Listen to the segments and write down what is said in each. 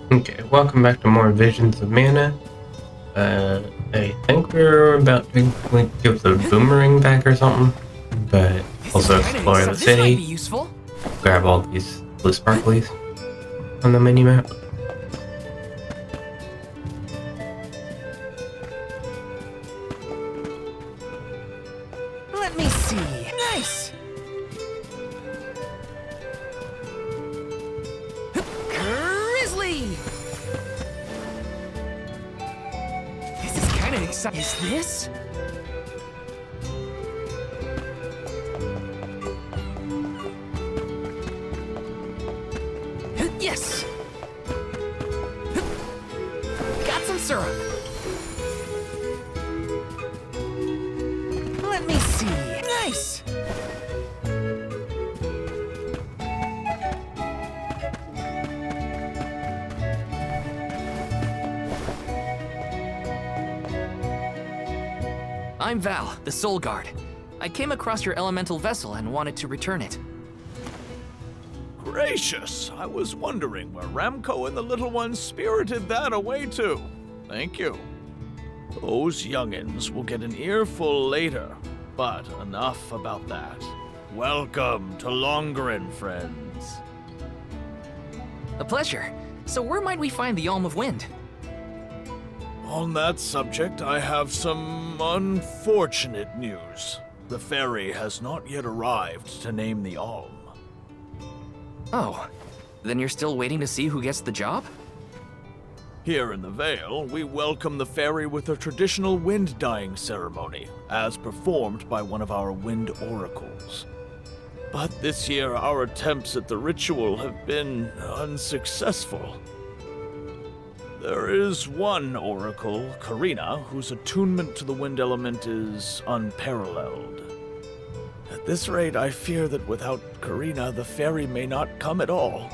Okay, welcome back to more Visions of Mana. I think we're about to like, give the boomerang back or something, but also explore the This might be city, useful. grab all these blue sparklies on the mini map. Let me see. Nice. Grizzly. This is kind of exciting. Is this? Yes. Got some syrup. Let me see. Nice. I'm Val, the Soul Guard. I came across your elemental vessel and wanted to return it. Gracious, I was wondering where Ramco and the little ones spirited that away to. Thank you. Those youngins will get an earful later, but enough about that. Welcome to Longren, friends. A pleasure. So where might we find the Alm of Wind? On that subject, I have some unfortunate news. The fairy has not yet arrived to name the Alm. Oh, then you're still waiting to see who gets the job? Here in the Vale, we welcome the fairy with a traditional wind-dyeing ceremony, as performed by one of our wind oracles. But this year, our attempts at the ritual have been unsuccessful. There is one oracle, Karina, whose attunement to the wind element is unparalleled. At this rate, I fear that without Karina, the fairy may not come at all.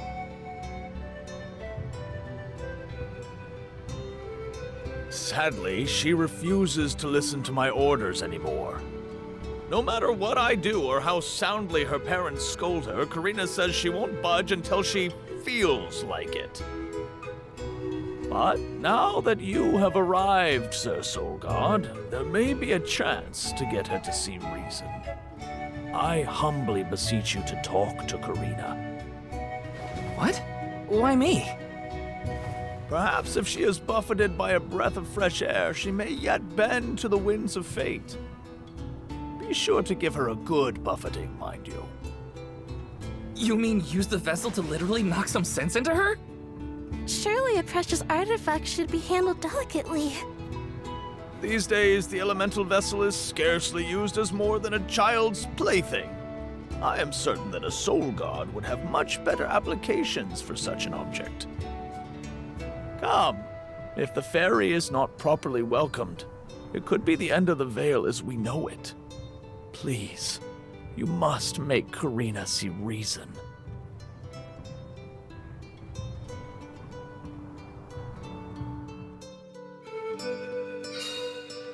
Sadly, she refuses to listen to my orders anymore. No matter what I do or how soundly her parents scold her, Karina says she won't budge until she feels like it. But now that you have arrived, Sir Soul God, there may be a chance to get her to see reason. I humbly beseech you to talk to Karina. What? Why me? Perhaps if she is buffeted by a breath of fresh air, she may yet bend to the winds of fate. Be sure to give her a good buffeting, mind you. You mean use the vessel to literally knock some sense into her? Surely a precious artifact should be handled delicately. These days, the elemental vessel is scarcely used as more than a child's plaything. I am certain that a soul god would have much better applications for such an object. Come, if the fairy is not properly welcomed, it could be the end of the Vale as we know it. Please, you must make Karina see reason.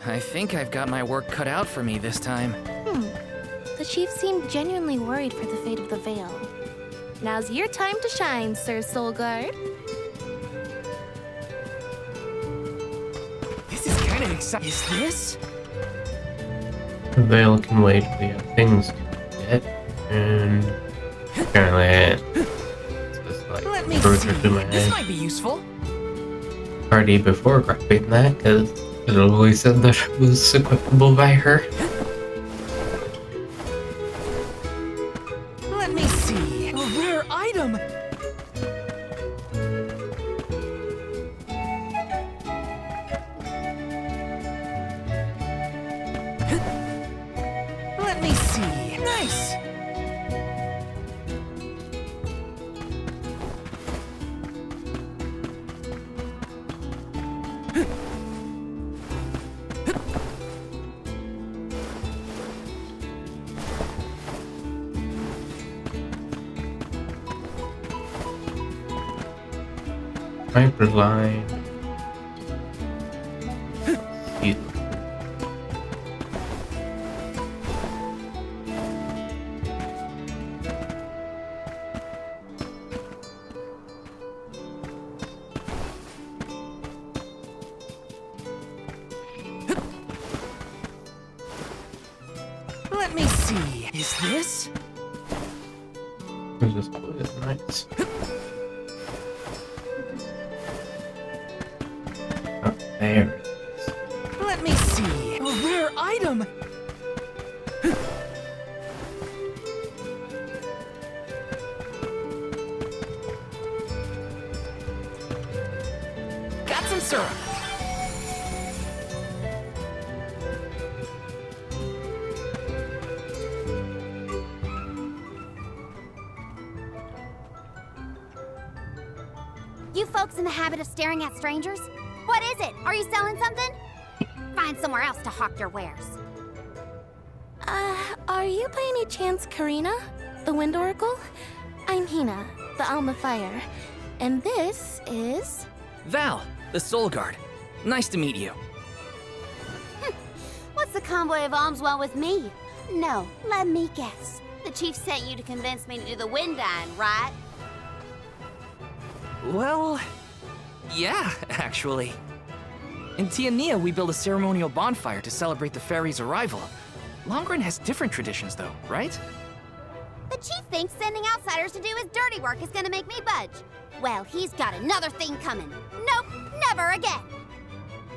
I think I've got my work cut out for me this time. The chief seemed genuinely worried for the fate of the Vale. Now's your time to shine, Sir Soulguard. This is kind of exciting. Is this? The Veil can wait, we have things to get, and apparently it's just like Let me further see. to my This might be useful. party before grabbing that, because it always said that it was equipable by her. Let me see. A rare item. Let me see. Nice. Hyperline. See. Let me see. Is this? It's just nice. Oh, there it is. Let me see. A rare item. Got some syrup. You folks in the habit of staring at strangers? What is it? Are you selling something? Find somewhere else to hawk your wares. Are you by any chance Karina, the Wind Oracle? I'm Hina, the Alma Fire. And this is... Val, the Soul Guard. Nice to meet you. What's the convoy of alms want with me? No, let me guess. The chief sent you to convince me to do the wind dyeing, right? Well, yeah, actually. In Tiania, we build a ceremonial bonfire to celebrate the fairy's arrival. Longren has different traditions, though, right? The chief thinks sending outsiders to do his dirty work is gonna make me budge. Well, he's got another thing coming. Nope, never again.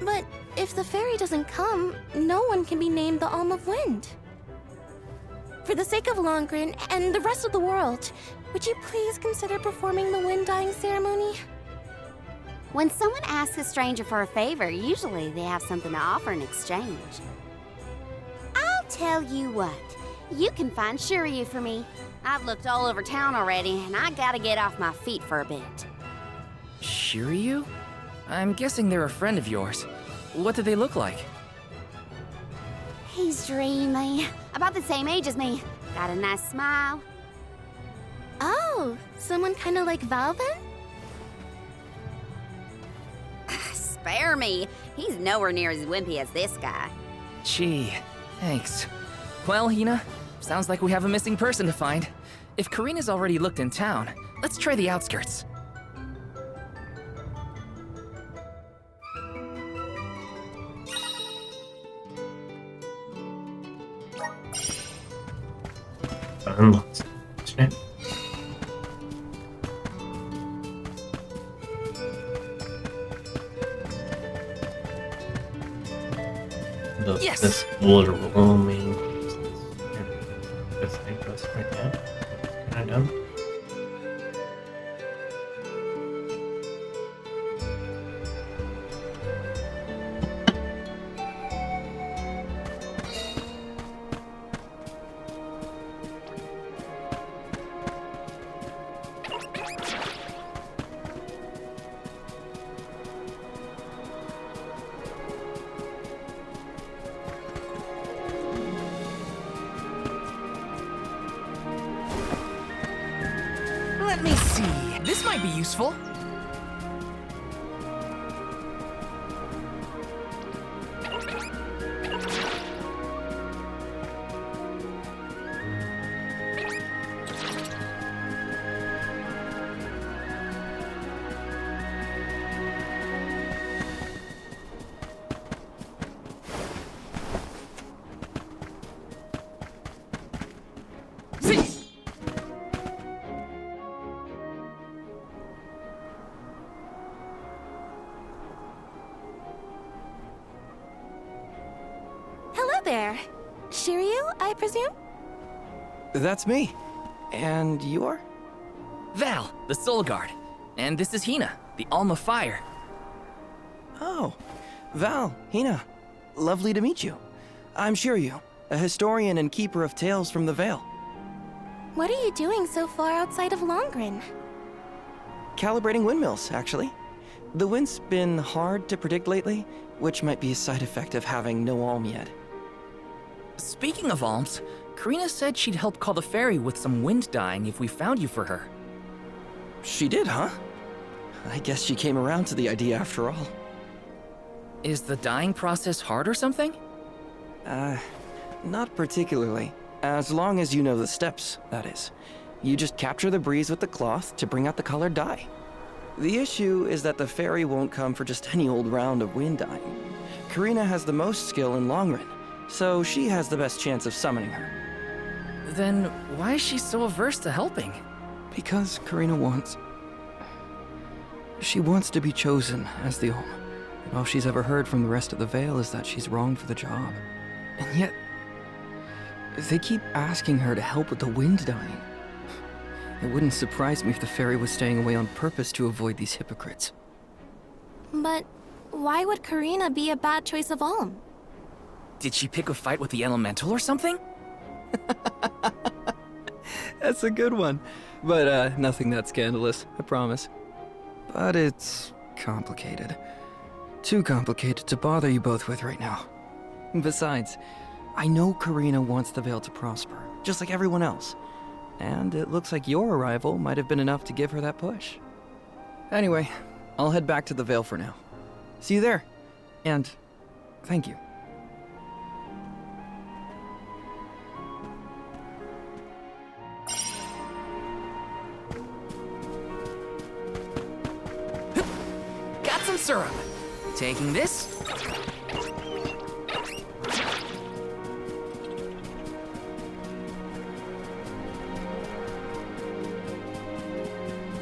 But if the fairy doesn't come, no one can be named the Alm of Wind. For the sake of Longren and the rest of the world, would you please consider performing the wind dyeing ceremony? When someone asks a stranger for a favor, usually they have something to offer in exchange. I'll tell you what, you can find Shiryu for me. I've looked all over town already, and I gotta get off my feet for a bit. Shiryu? I'm guessing they're a friend of yours. What do they look like? He's dreamy, about the same age as me. Got a nice smile. Oh, someone kind of like Val then? Spare me, he's nowhere near as wimpy as this guy. Gee, thanks. Well, Hina, sounds like we have a missing person to find. If Karina's already looked in town, let's try the outskirts. Unlocked. Snap. Yes. This literal mean. This thing goes right now. Can I done? Let me see. This might be useful. There. Shiryu, I presume? That's me. And you are? Val, the Soul Guard. And this is Hina, the Alma Fire. Oh, Val, Hina. Lovely to meet you. I'm Shiryu, a historian and keeper of tales from the Vale. What are you doing so far outside of Longren? Calibrating windmills, actually. The wind's been hard to predict lately, which might be a side effect of having no alm yet. Speaking of alms, Karina said she'd help call the fairy with some wind dyeing if we found you for her. She did, huh? I guess she came around to the idea after all. Is the dyeing process hard or something? Not particularly. As long as you know the steps, that is. You just capture the breeze with the cloth to bring out the colored dye. The issue is that the fairy won't come for just any old round of wind dyeing. Karina has the most skill in Longren, so she has the best chance of summoning her. Then why is she so averse to helping? Because Karina wants... She wants to be chosen as the Olm. All she's ever heard from the rest of the Vale is that she's wrong for the job. And yet, they keep asking her to help with the wind dying. It wouldn't surprise me if the fairy was staying away on purpose to avoid these hypocrites. But why would Karina be a bad choice of Alm? Did she pick a fight with the elemental or something? That's a good one. But nothing that scandalous, I promise. But it's complicated. Too complicated to bother you both with right now. Besides, I know Karina wants the Vale to prosper, just like everyone else. And it looks like your arrival might have been enough to give her that push. Anyway, I'll head back to the Vale for now. See you there. And thank you. Got some syrup. Taking this.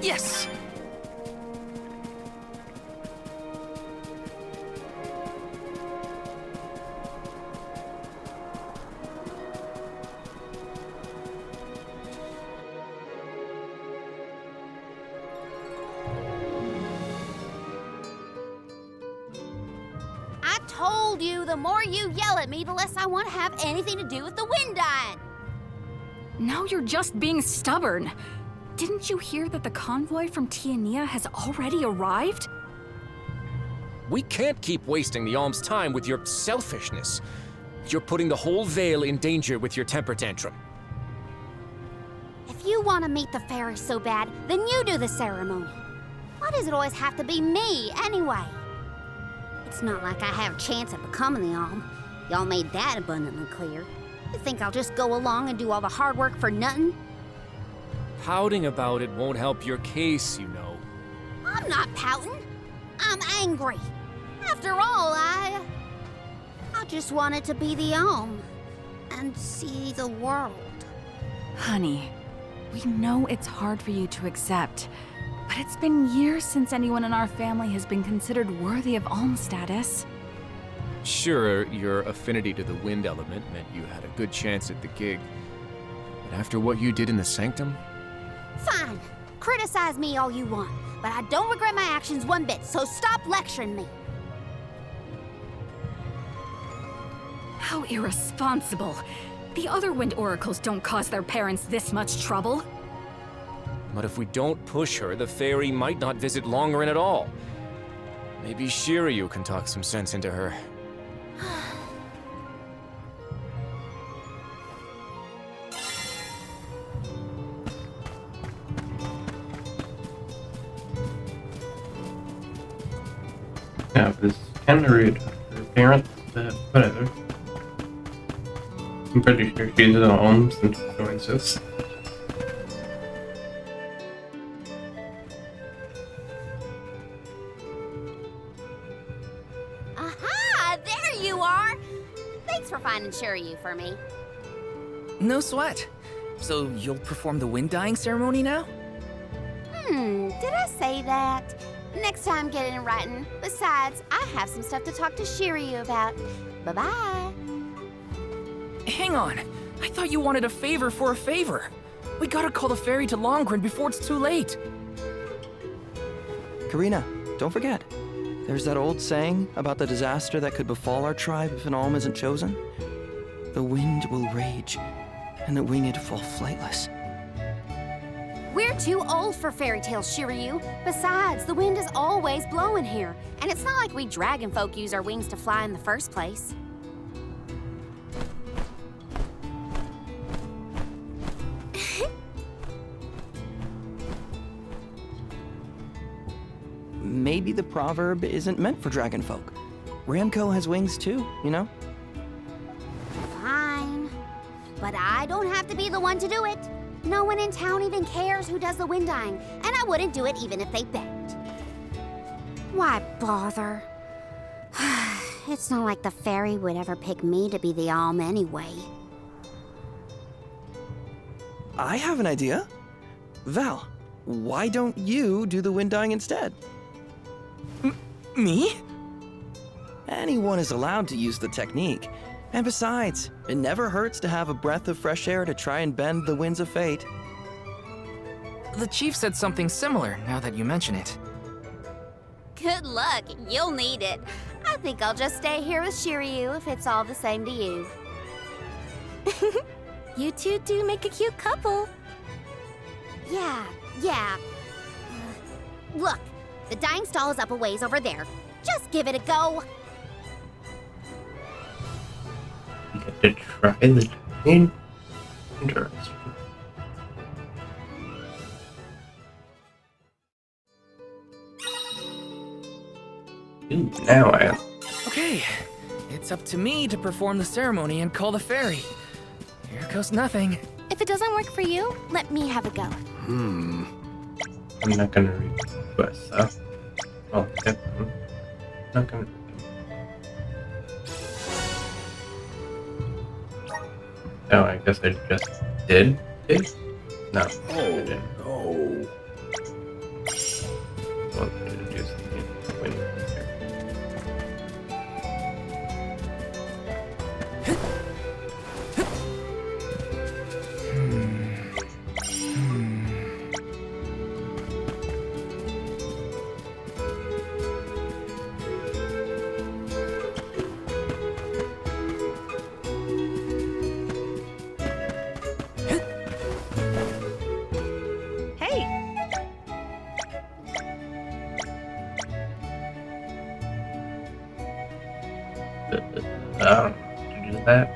Yes! I told you, the more you yell at me, the less I want to have anything to do with the wind dying. Now you're just being stubborn. Didn't you hear that the convoy from Tiania has already arrived? We can't keep wasting the Alm's time with your selfishness. You're putting the whole Vale in danger with your temper tantrum. If you want to meet the fairy so bad, then you do the ceremony. Why does it always have to be me, anyway? It's not like I have a chance at becoming the Alm. Y'all made that abundantly clear. You think I'll just go along and do all the hard work for nothing? Pouting about it won't help your case, you know. I'm not pouting. I'm angry. After all, I just wanted to be the Alm and see the world. Honey, we know it's hard for you to accept, but it's been years since anyone in our family has been considered worthy of Alm status. Sure, your affinity to the wind element meant you had a good chance at the gig. But after what you did in the sanctum? Fine. Criticize me all you want, but I don't regret my actions one bit, so stop lecturing me. How irresponsible. The other wind oracles don't cause their parents this much trouble. But if we don't push her, the fairy might not visit Longren at all. Maybe Shiryu can talk some sense into her. Yeah, it was kind of rude of her parents, but whatever. I'm pretty sure she's at home since she joins us. Aha! There you are! Thanks for finding Shiryu for me. No sweat. So you'll perform the wind dying ceremony now? Did I say that? Next time, get it in writing. Besides, I have some stuff to talk to Shiryu about. Bye-bye. Hang on. I thought you wanted a favor for a favor. We gotta call the ferry to Longren before it's too late. Karina, don't forget. There's that old saying about the disaster that could befall our tribe if an Alm isn't chosen. The wind will rage, and the winged fall flightless. We're too old for fairy tales, Shiryu. Besides, the wind is always blowing here, and it's not like we dragon folk use our wings to fly in the first place. Maybe the proverb isn't meant for dragon folk. Ramco has wings too, you know? Fine. But I don't have to be the one to do it. No one in town even cares who does the wind dying, and I wouldn't do it even if they begged. Why bother? It's not like the fairy would ever pick me to be the Alm anyway. I have an idea. Val, why don't you do the wind dyeing instead? Me? Anyone is allowed to use the technique. And besides, it never hurts to have a breath of fresh air to try and bend the winds of fate. The chief said something similar, now that you mention it. Good luck. You'll need it. I think I'll just stay here with Shiryu if it's all the same to you. You two do make a cute couple. Yeah. Look, the dyeing stall is up a ways over there. Just give it a go. You get to try the thing. Interesting. Ooh, now I am. Okay, it's up to me to perform the ceremony and call the fairy. Here goes nothing. If it doesn't work for you, let me have a go. I'm not gonna request that. Oh, okay. Not gonna. Oh, I guess I just did. No. I didn't. Oh. Wanted to do something. Wait, here. To do that.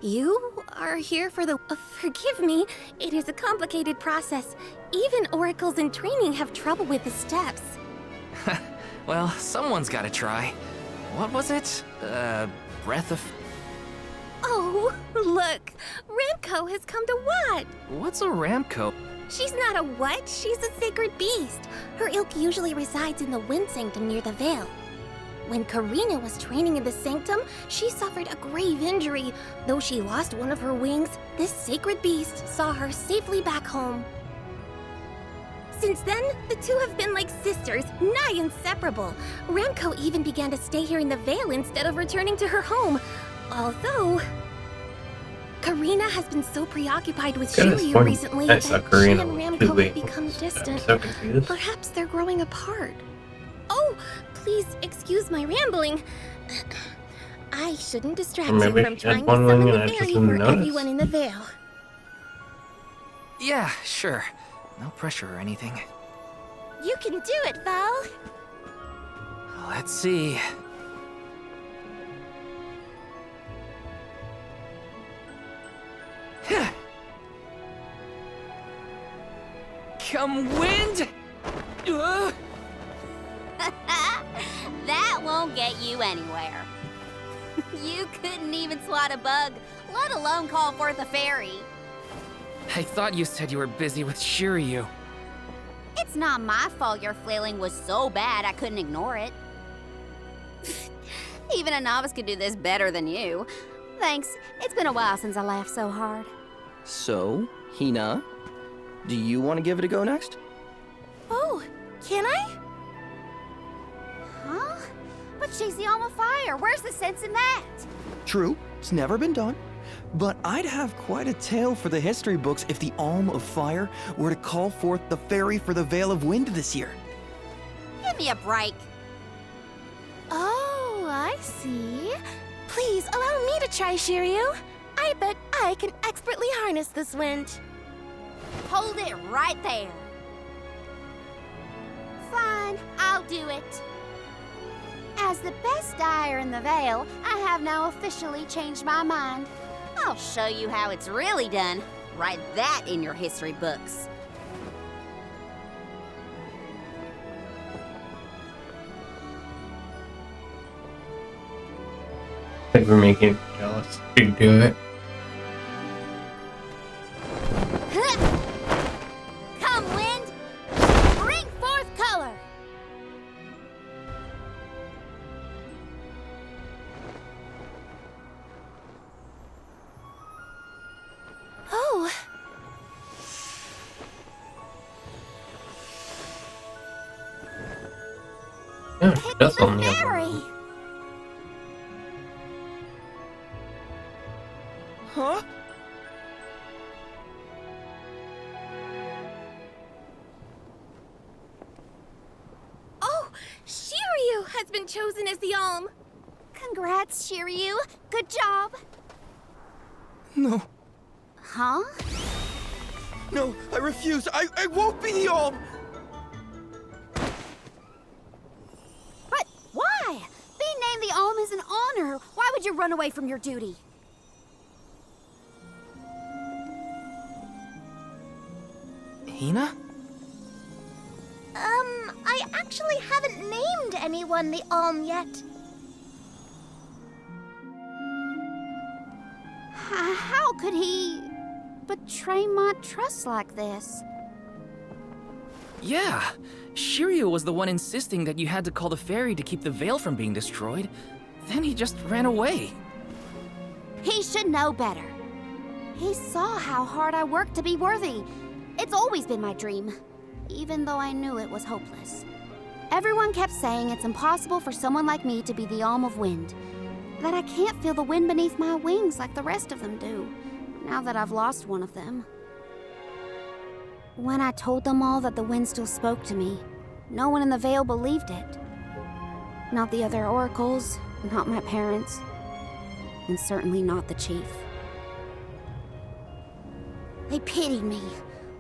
You are here for the... forgive me, it is a complicated process. Even oracles in training have trouble with the steps. Well, someone's gotta try. What was it? Breath of... Oh, look! Ramco has come to what? What's a Ramco? She's not a what, she's a sacred beast. Her ilk usually resides in the Wind Sanctum near the Veil. When Karina was training in the Sanctum, she suffered a grave injury. Though she lost one of her wings, this sacred beast saw her safely back home. Since then, the two have been like sisters, nigh inseparable. Ramco even began to stay here in the Vale instead of returning to her home. Although... Karina has been so preoccupied with Shiryu recently that she and Ramco have become distant. So confused. Perhaps they're growing apart. Oh, please excuse my rambling. I shouldn't distract you from trying to summon the fairy for everyone in the Vale. Yeah, sure. No pressure or anything. You can do it, Val. Let's see. Come wind! That won't get you anywhere. You couldn't even swat a bug, let alone call forth a fairy. I thought you said you were busy with Shiryu. It's not my fault your flailing was so bad I couldn't ignore it. Even a novice could do this better than you. Thanks, it's been a while since I laughed so hard. So, Hina, do you want to give it a go next? Oh, can I? Huh? But she's the Alma Fire. Where's the sense in that? True, it's never been done. But I'd have quite a tale for the history books if the Alm of Fire were to call forth the fairy for the Veil of Wind this year. Give me a break. Oh, I see. Please allow me to try, Shiryu. I bet I can expertly harness this wind. Hold it right there. Fine, I'll do it. As the best dyer in the Vale, I have now officially changed my mind. I'll show you how it's really done. Write that in your history books. like we're making it jealous. You do it. Come, wind! Bring forth color! Oh, Yeah, she does It's the only have fairy! one. Huh? oh, Shiryu has been chosen as the Alm. Congrats, Shiryu. Good job. No. Huh? No, I refuse. I won't be the Alm! But why? Being named the Alm is an honor. Why would you run away from your duty? Hina? I actually haven't named anyone the Alm yet. How could he betray my trust like this? Yeah. Shiryu was the one insisting that you had to call the fairy to keep the veil from being destroyed. Then he just ran away. He should know better. He saw how hard I worked to be worthy. It's always been my dream, even though I knew it was hopeless. Everyone kept saying it's impossible for someone like me to be the Alm of Wind, that I can't feel the wind beneath my wings like the rest of them do, now that I've lost one of them. When I told them all that the wind still spoke to me, no one in the Vale believed it. Not the other oracles, not my parents, and certainly not the chief. They pitied me,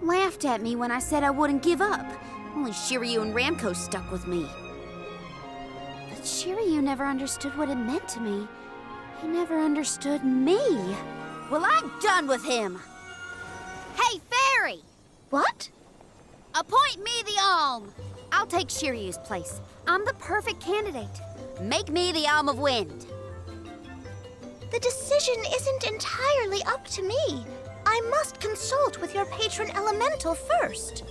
laughed at me when I said I wouldn't give up. Only Shiryu and Ramco stuck with me. But Shiryu never understood what it meant to me. He never understood me. Well, I'm done with him. Hey, Fairy! What? Appoint me the Alm. I'll take Shiryu's place. I'm the perfect candidate. Make me the Alm of Wind. The decision isn't entirely up to me. I must consult with your patron elemental first.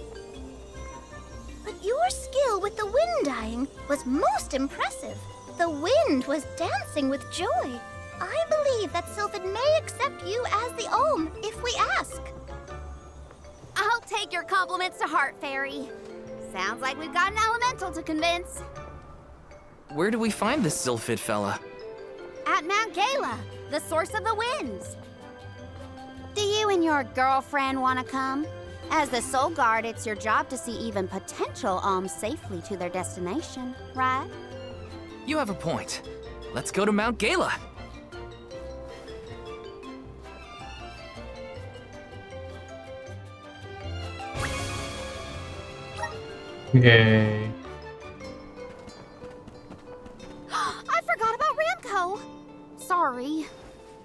But your skill with the wind dyeing was most impressive. The wind was dancing with joy. I believe that Sylphid may accept you as the Alm if we ask. I'll take your compliments to heart, Fairy. Sounds like we've got an elemental to convince. Where do we find this Sylphid fella? At Mount Gala, the source of the winds. Do you and your girlfriend want to come? As the Soul Guard, it's your job to see even potential alms safely to their destination, right? You have a point. Let's go to Mount Gala. Yay. I forgot about Ramco. Sorry,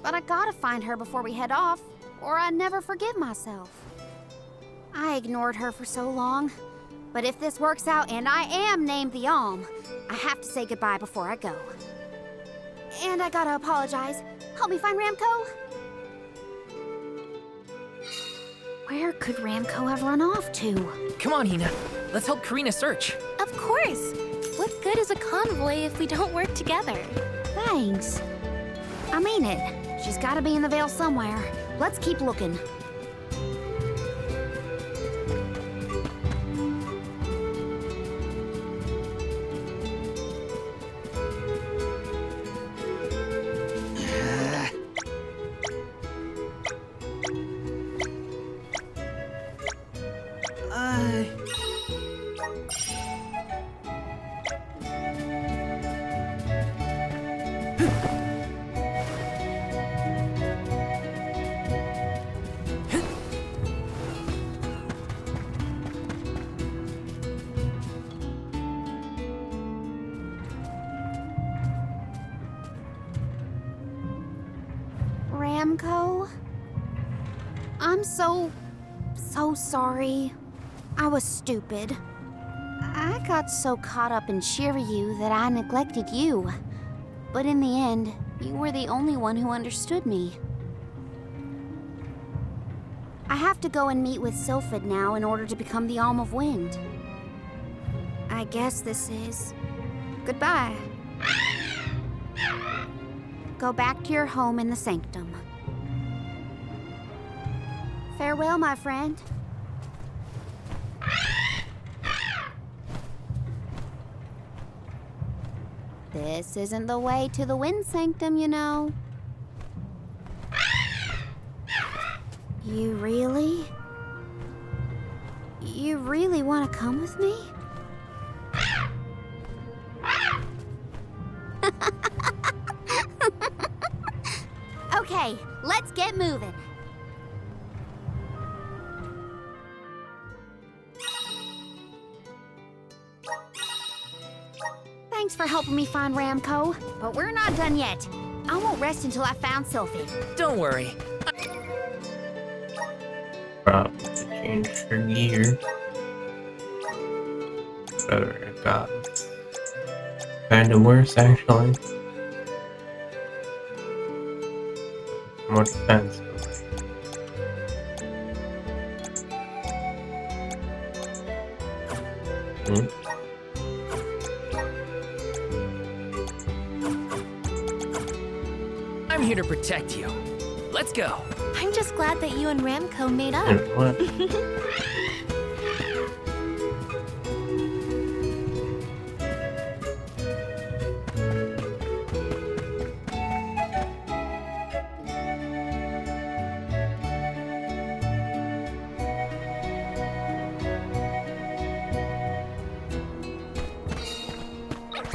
but I gotta find her before we head off, or I'd never forgive myself. I ignored her for so long, but if this works out and I am named the Alm, I have to say goodbye before I go. And I gotta apologize. Help me find Ramco. Where could Ramco have run off to? Come on, Hina. Let's help Karina search. Of course. What good is a convoy if we don't work together? Thanks. I mean it. She's gotta be in the Vale somewhere. Let's keep looking. Ramco? I'm so sorry. I was stupid. I got so caught up in Shiryu that I neglected you. But in the end, You were the only one who understood me. I have to go and meet with Sylphid now in order to become the Alm of Wind. I guess this is goodbye. Go back to your home in the Sanctum. Farewell, my friend. This isn't the way to the Wind Sanctum, you know. You really want to come with me? Okay, let's get moving. Thanks for helping me find Ramco, but we're not done yet. I won't rest until I found Sylphid. Don't worry. Probably change her gear. Better it got kinda worse actually. More defensive. I'm here to protect you. Let's go. I'm just glad that you and Ramco made up. And what?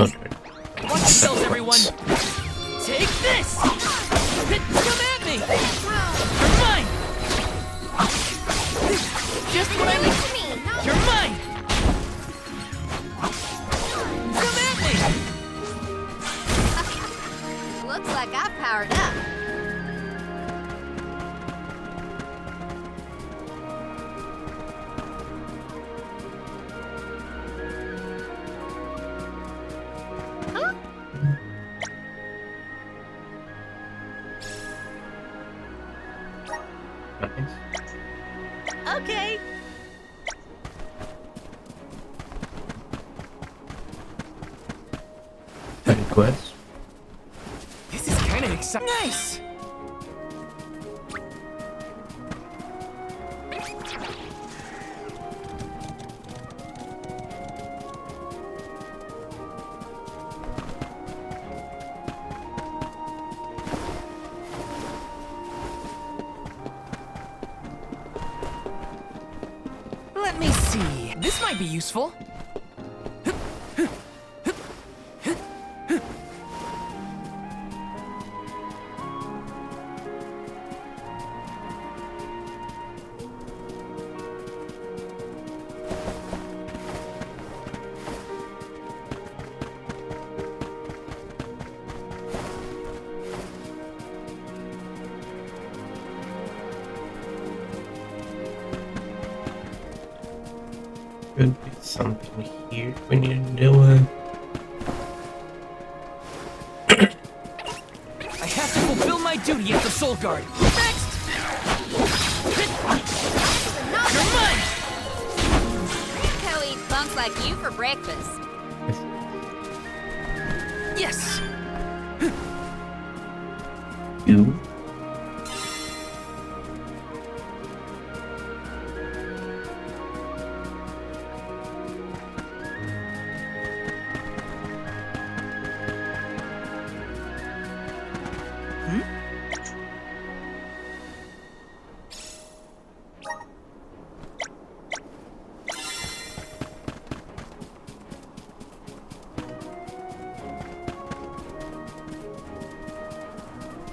Okay. Watch yourselves, everyone. Take this! Come at me! You're mine! Just what I need! You're mine! Come at me! Looks like I powered up. Nice. Okay. Side quest. This is kind of exciting. Nice! Let me see. This might be useful. Could be something here we need to deal with. I have to fulfill my duty as the Soul Guard. Next! You're mine! Ramco eats bunks like you for breakfast. Yes! You.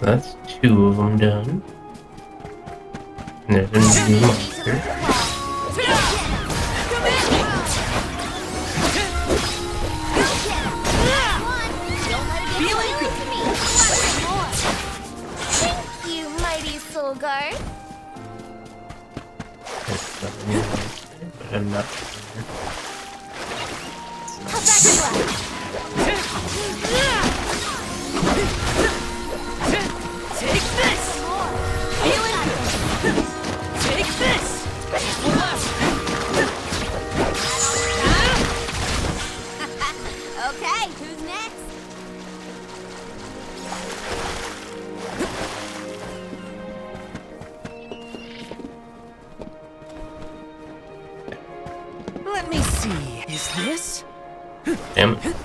That's two of them done. And there's a new monster. Feeling good! Thank you, mighty Soul Guard. There's another new monster, but I'm not sure. How's that gonna work? Let me see. Is this? Damn it.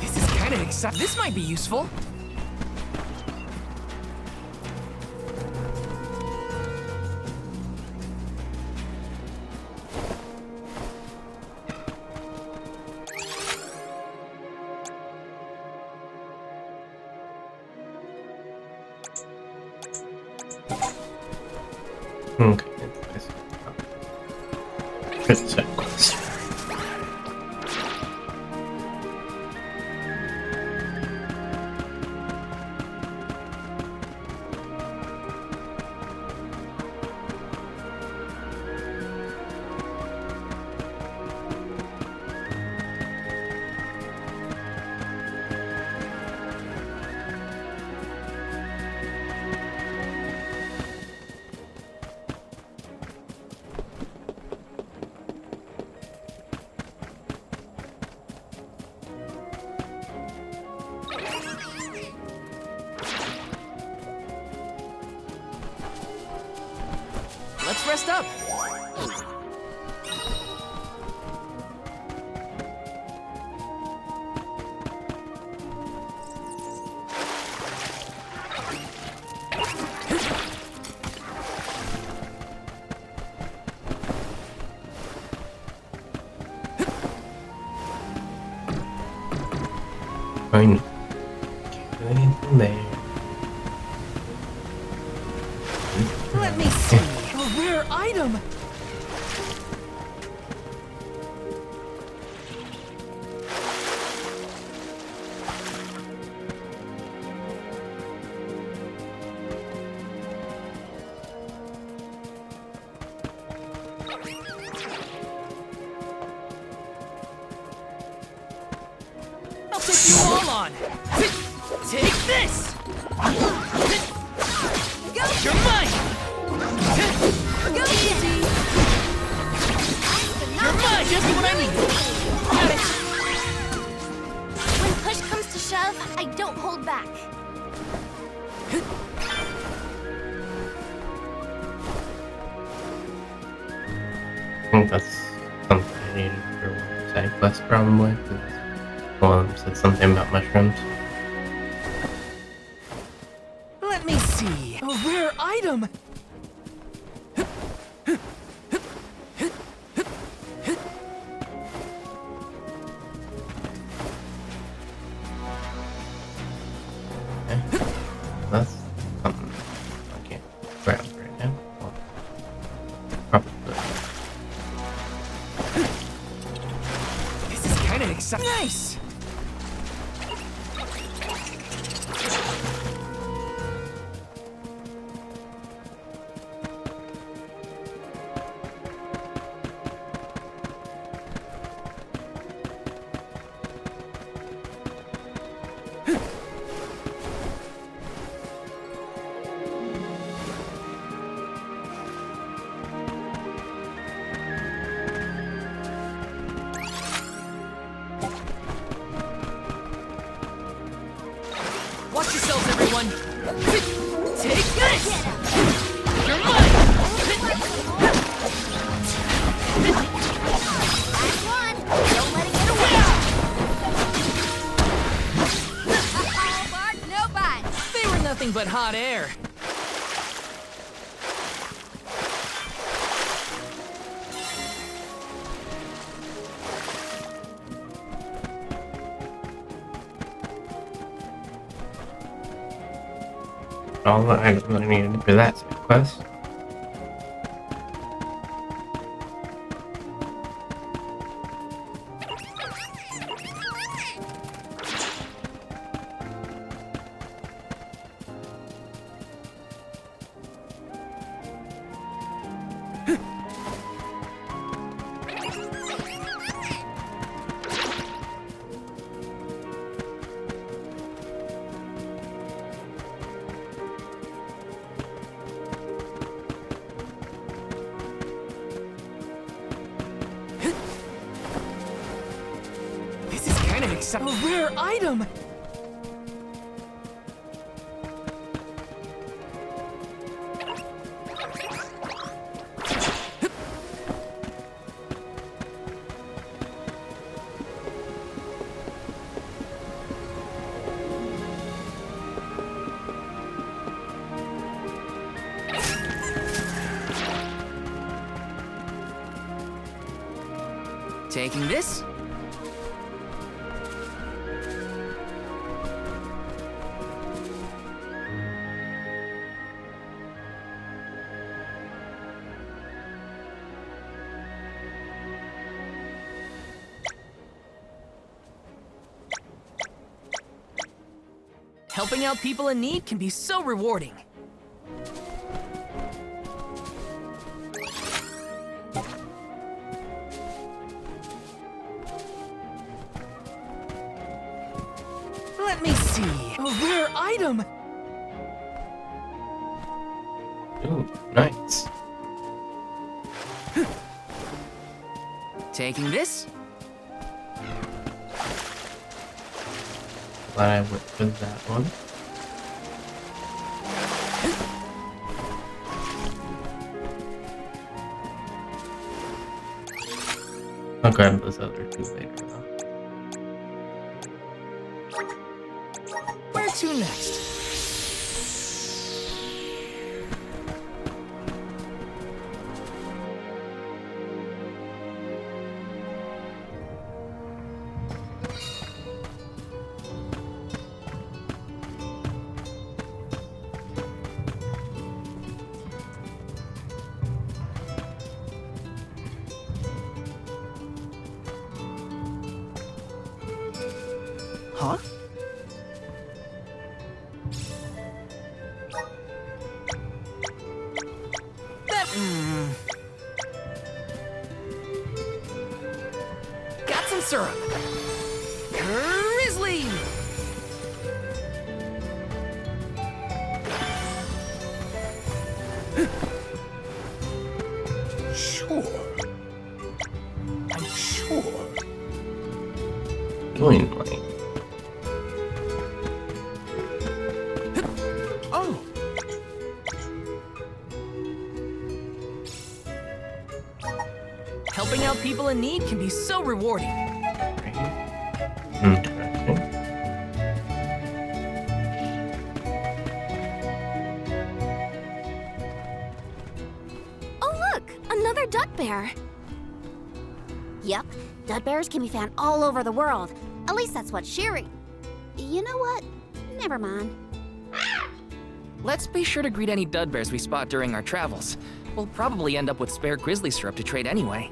This is kind of exciting. This might be useful. Okay. It's a quest. Let's rest up. Fine. Get anything there. Let me see. A rare item. I'll take you all on. Take this. You're mine. Go easy. You're mine. Just what I need. Got it. When push comes to shove, I don't hold back. I think that's something I needed for one side quest probably. 'Cause one of them said something about mushrooms. Let me see. A rare item. Okay. That's something I can't grab right now. Well, probably. This is kind of exciting. Nice. Watch yourselves, everyone. Take this. You're mine. Last one. Don't let it get away. All bark, no bite. They were nothing but hot air. All the items that I needed for that side quest. Accept a rare item! Taking this? Helping out people in need can be so rewarding. Let me see. A rare item! Ooh, nice. Taking this? Glad I went with that one. I'll grab those other two later though. Where to next? Huh? Got some syrup. Grizzly! Sure. I'm sure. Doing like Oh, Helping out people in need can be so rewarding. interesting. Oh, look! Another duck bear. Yep, dud bears can be found all over the world. At least that's what Shiri. You know what? Never mind. Let's be sure to greet any dud bears we spot during our travels. We'll probably end up with spare grizzly syrup to trade anyway.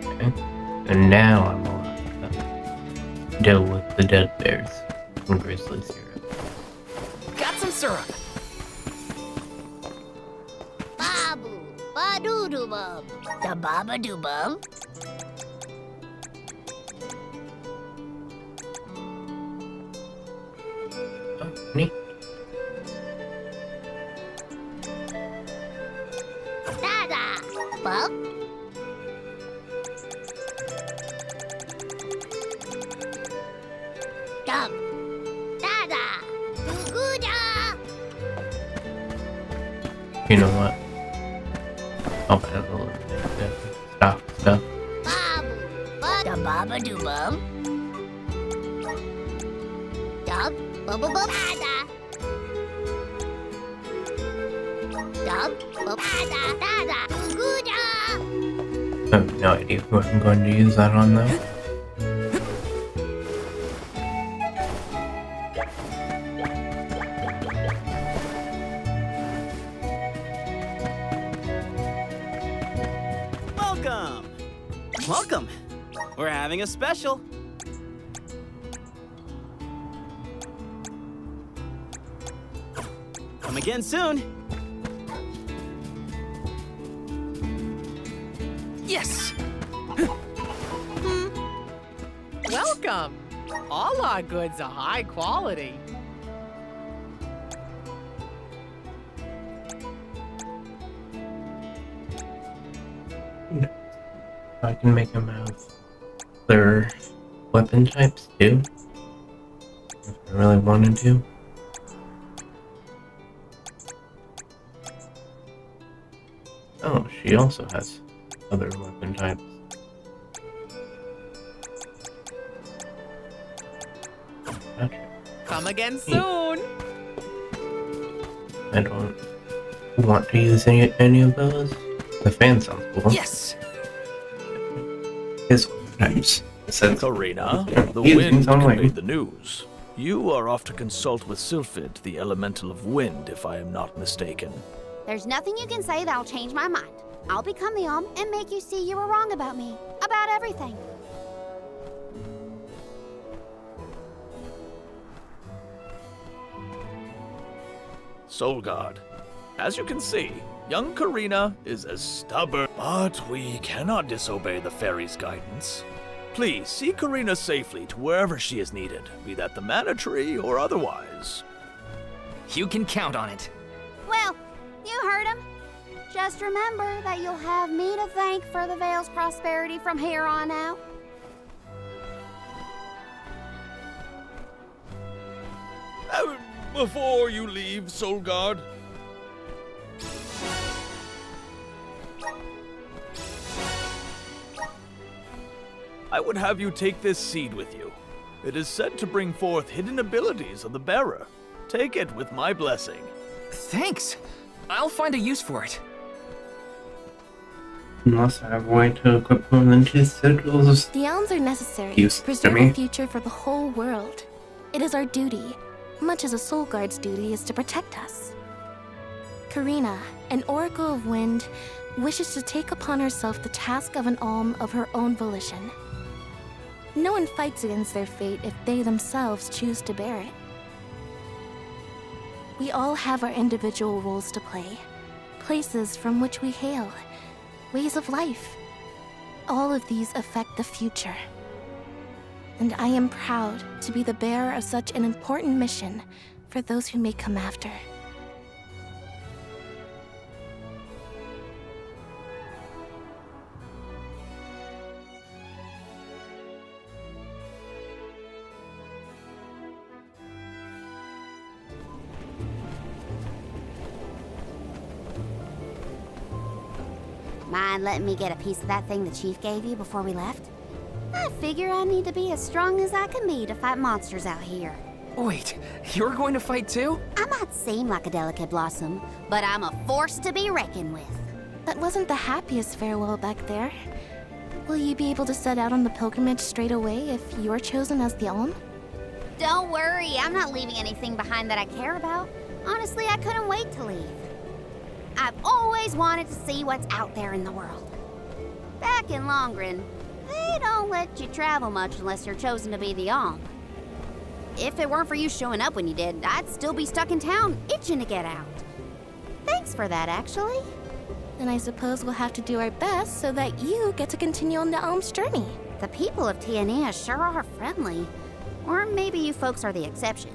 Okay. And now I'm allowed to deal with the dead bears and grizzly syrup. Got some syrup. Babu, ba-doo-doo-bum, da baba-doo-bum. Oh, neat. Da-da, bum. Dum, da-da, doo-goo-da. You know what? I'll buy a little bit of stuff. Babu, da baba-doo-bum. Dum, bum-bum-bum, da-da. Dum, bum, da-da, da-da, doo-goo-da. I have no idea who I'm going to use that on though. Welcome! Welcome! We're having a special. Come again soon. Yes! Welcome! All our goods are high quality. I can make them have their weapon types too, if I really wanted to. Oh, she also has other weapon types. Gotcha. Come again soon. I don't want to use any of those. The fan sounds cool. Yes! His types. Karina, the He's wind on way. conveyed the news. You are off to consult with Sylphid, the elemental of wind, if I am not mistaken. There's nothing you can say that'll change my mind. I'll become the Alm and make you see you were wrong about me. About everything. Solgard, as you can see, young Karina is as stubborn, but we cannot disobey the fairy's guidance. Please see Karina safely to wherever she is needed, be that the Mana Tree or otherwise. You can count on it. Well, you heard him. Just remember that you'll have me to thank for the Vale's prosperity from here on out. Before you leave, Solgard, I would have you take this seed with you. It is said to bring forth hidden abilities of the bearer. Take it with my blessing. Thanks. I'll find a use for it. Unless I have a way to equip more than 2 sigils. The elms are necessary Use to preserve to me. a future for the whole world. It is our duty, much as a soul guard's duty is to protect us. Karina, an oracle of wind, wishes to take upon herself the task of an alm of her own volition. No one fights against their fate if they themselves choose to bear it. We all have our individual roles to play, places from which we hail, ways of life. All of these affect the future. And I am proud to be the bearer of such an important mission for those who may come after. Mind letting me get a piece of that thing the chief gave you before we left? I figure I need to be as strong as I can be to fight monsters out here. Wait, you're going to fight too? I might seem like a delicate blossom, but I'm a force to be reckoned with. That wasn't the happiest farewell back there. Will you be able to set out on the pilgrimage straight away if you're chosen as the alm? Don't worry, I'm not leaving anything behind that I care about. Honestly, I couldn't wait to leave. I've always wanted to see what's out there in the world. Back in Longren, they don't let you travel much unless you're chosen to be the alm. If it weren't for you showing up when you did, I'd still be stuck in town, itching to get out. Thanks for that, actually. Then I suppose we'll have to do our best so that you get to continue on the alm's journey. The people of Tiania sure are friendly. Or maybe you folks are the exception.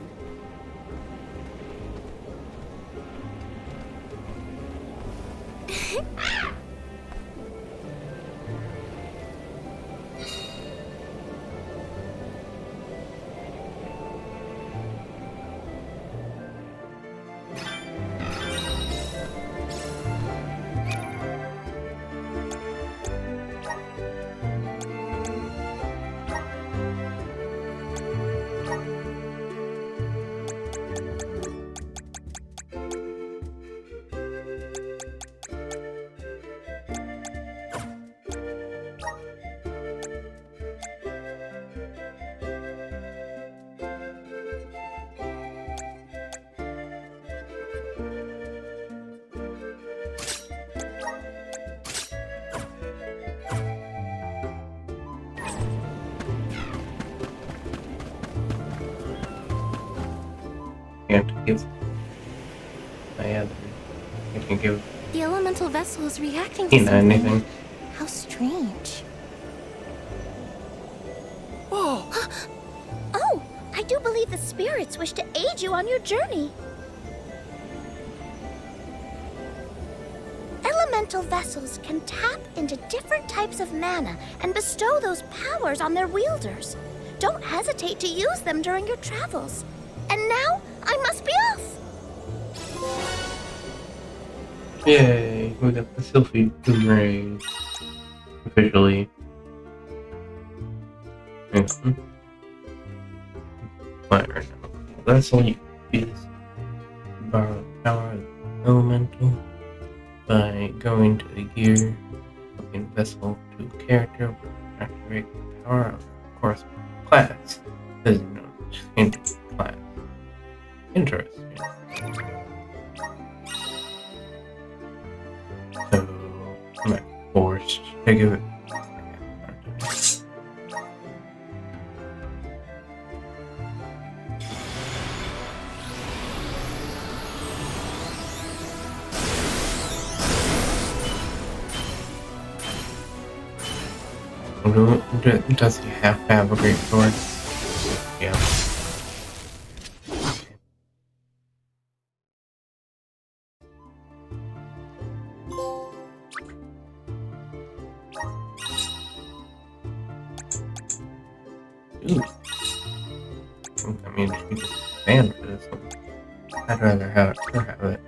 Can't give. I can give The elemental vessel is reacting to Tina something. anything. How strange. Whoa! Oh, I do believe the spirits wish to aid you on your journey. elemental vessels can tap into different types of mana and bestow those powers on their wielders. Don't hesitate to use them during your travels. And now, I must be off! Yay, we got the Sylphie Boomerang. Officially. Fire now. That's all you use. Borrow the power of the elemental by going to the gear, hooking vessel to a character, activate the power of the corresponding class. This is known as entity class. Interesting. So, I'm forced to give it. Does he have to have a great sword? Yeah. Ooh. I mean, she just banned for this one. I'd rather have her have it.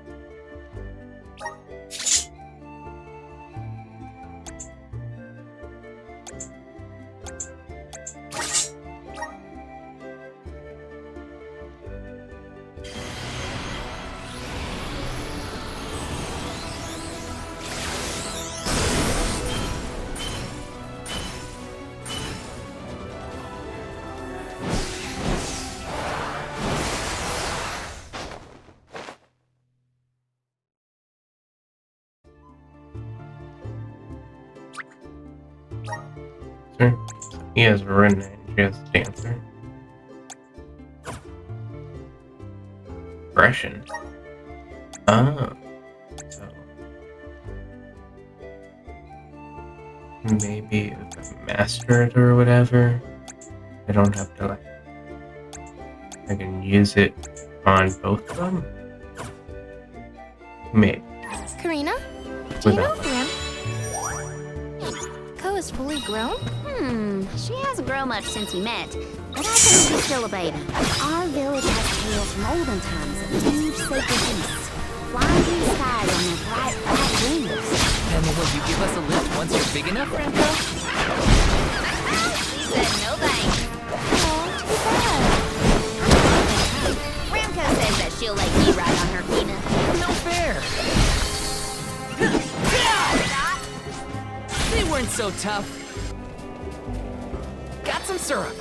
Sure. He has Renee and she has Dancer. Aggression. Oh. So. Maybe if I master it or whatever, I don't have to like. I can use it on both of them? Maybe. Karina, do you know Without Ram? Ko is fully grown? She hasn't grown much since we met, but I think she's still a baby. Our village has tales from olden times of huge sacred beasts flying through the skies on their bright, black wings. Then will you give us a lift once you're big enough, Ramco? She said no thanks. Oh, too bad. Ramco says that she'll let me ride on her peanut. No fair. They weren't so tough. Got some syrup.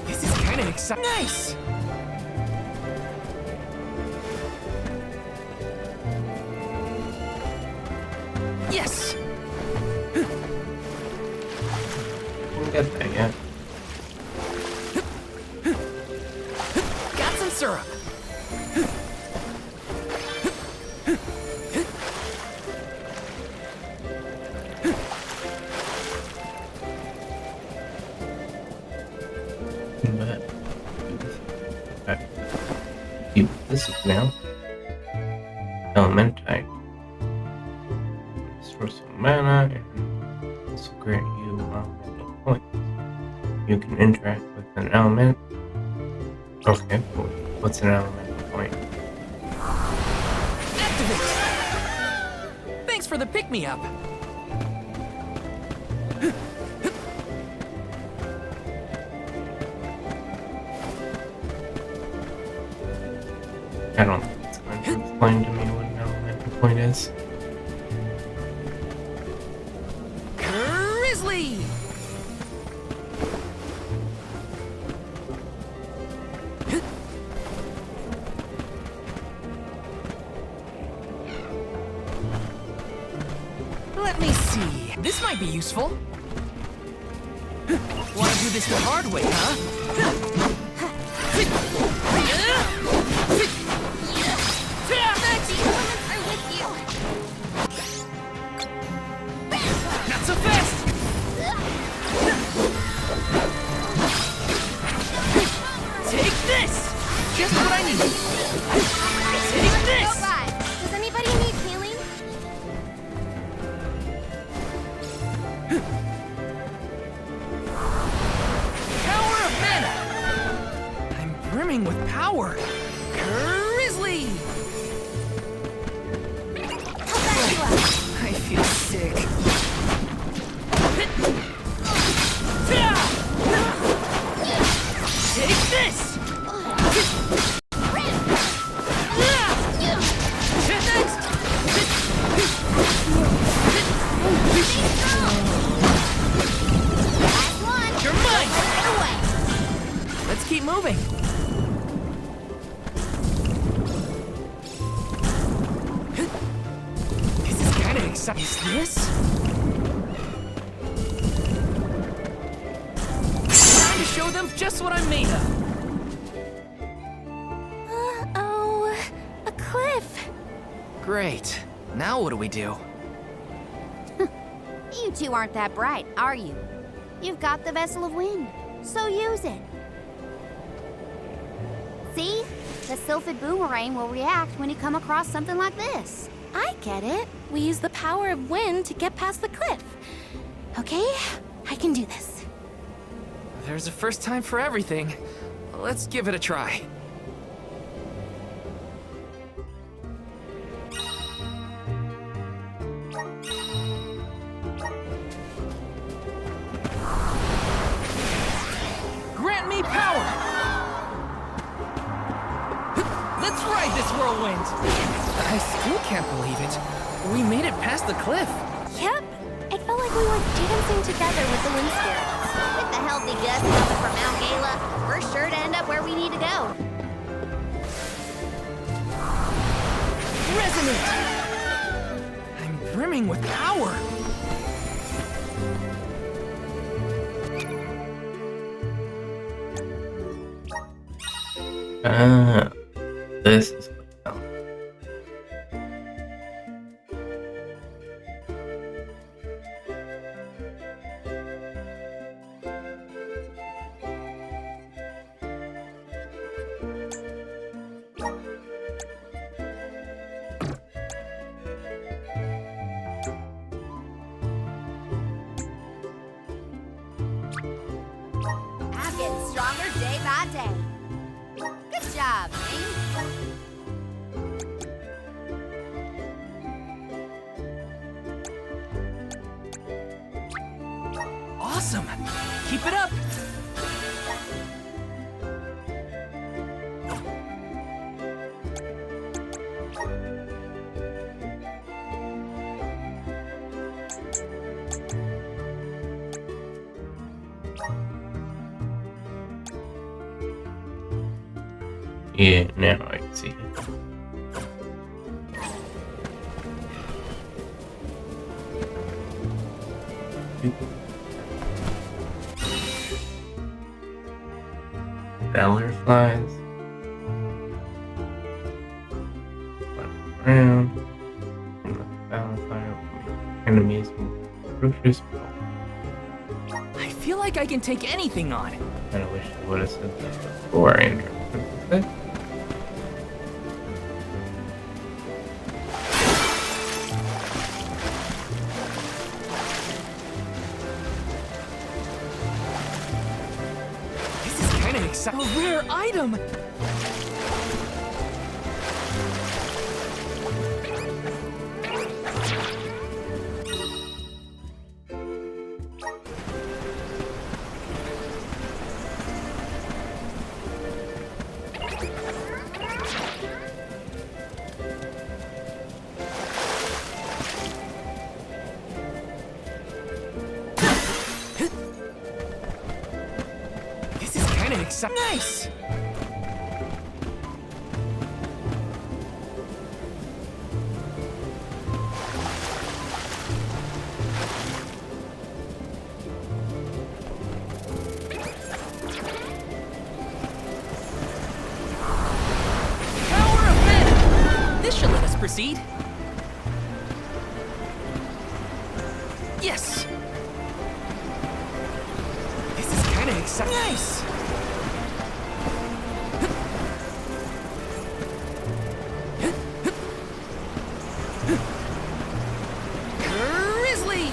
This is kind of exciting. Nice. Yes. Didn't get that yet. Got some syrup. But this is now Elementai. Source of mana and this will grant you elemental points. You can interact with an element. Okay, cool. What's an elemental point? Activate. Thanks for the pick-me-up. I don't think it's going to explain to me what an elemental point is. Grizzly! Let me see. This might be useful. Want to do this the hard way, huh? Not so fast! Power of mana! I'm brimming with power. Grizzly! I feel sick. Take this! You're mine! Let's keep moving. This is kind of exciting. Is this? Time to show them just what I'm made of. Oh, a cliff. Great. Now what do we do? You two aren't that bright, are you? You've got the Vessel of Wind, so use it. See? The Sylphid Boomerang will react when you come across something like this. I get it. We use the power of wind to get past the cliff. Okay, I can do this. There's a first time for everything. Let's give it a try. Grant me power! Let's ride this whirlwind! I still can't believe it. We made it past the cliff. Yep, it felt like we were dancing together with the wind spirits. With the healthy gust coming from Mount Gala, we're sure to end up where we need to go. Resonate! I'm brimming with power. This is I'm getting stronger day by day. Good job, Ming. Awesome! Keep it up! yeah. Now I can see it. Feller flies. Fly around. And let the feller fly up. Enemies will crucius. I feel like I can take anything on. Kinda wish I would have said that before I interrupted. Okay. This is kind of exciting. A rare item! This is kind of exciting. Nice! Power of mana! This should let us proceed. Yes! This is kind of exciting. Nice! Grizzly!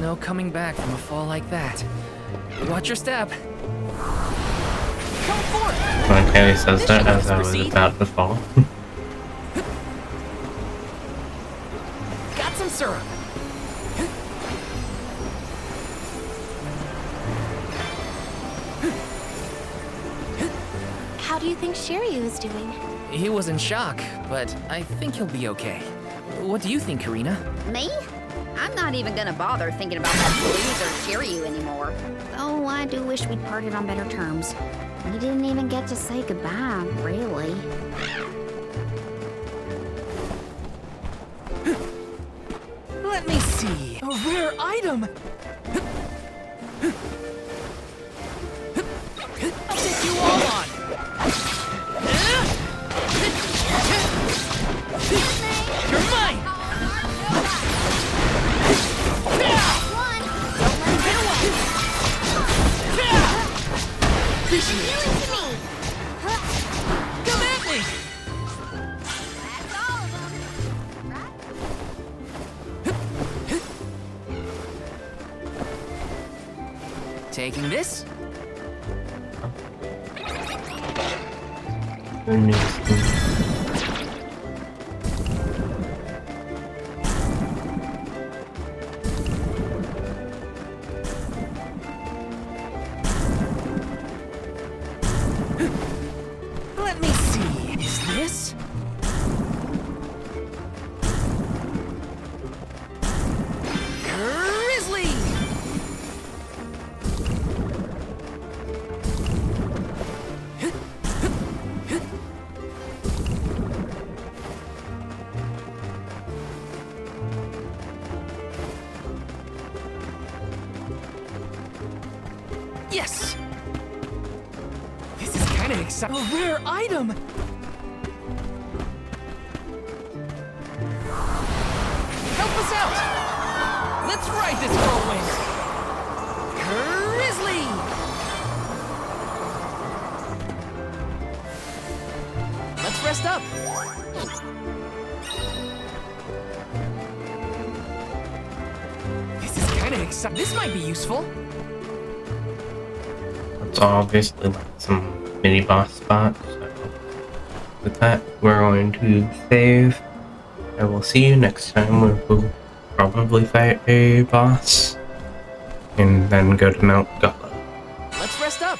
No coming back from a fall like that. Watch your step. Come forth! Okay, he says that as I was about to fall. Got some syrup. How do you think Shiryu is doing? He was in shock, but I think he'll be okay. What do you think, Karina? Me? I'm not even gonna bother thinking about that loser Shiryu anymore. Oh, I do wish we'd parted on better terms. We didn't even get to say goodbye, really. Let me see. A rare item! I'll take you all on! You're mine! Come at me! Taking this? Good news. Let me see. Is this? Grizzly! Yes! This is kind of exciting. A rare item! Help us out! Let's ride this whirlwind! Grizzly! Let's rest up! This is kind of exciting. This might be useful. It's obviously like some mini boss spots. So with that, we're going to save. I will see you next time where we'll probably fight a boss and then go to Mount Gala. Let's rest up!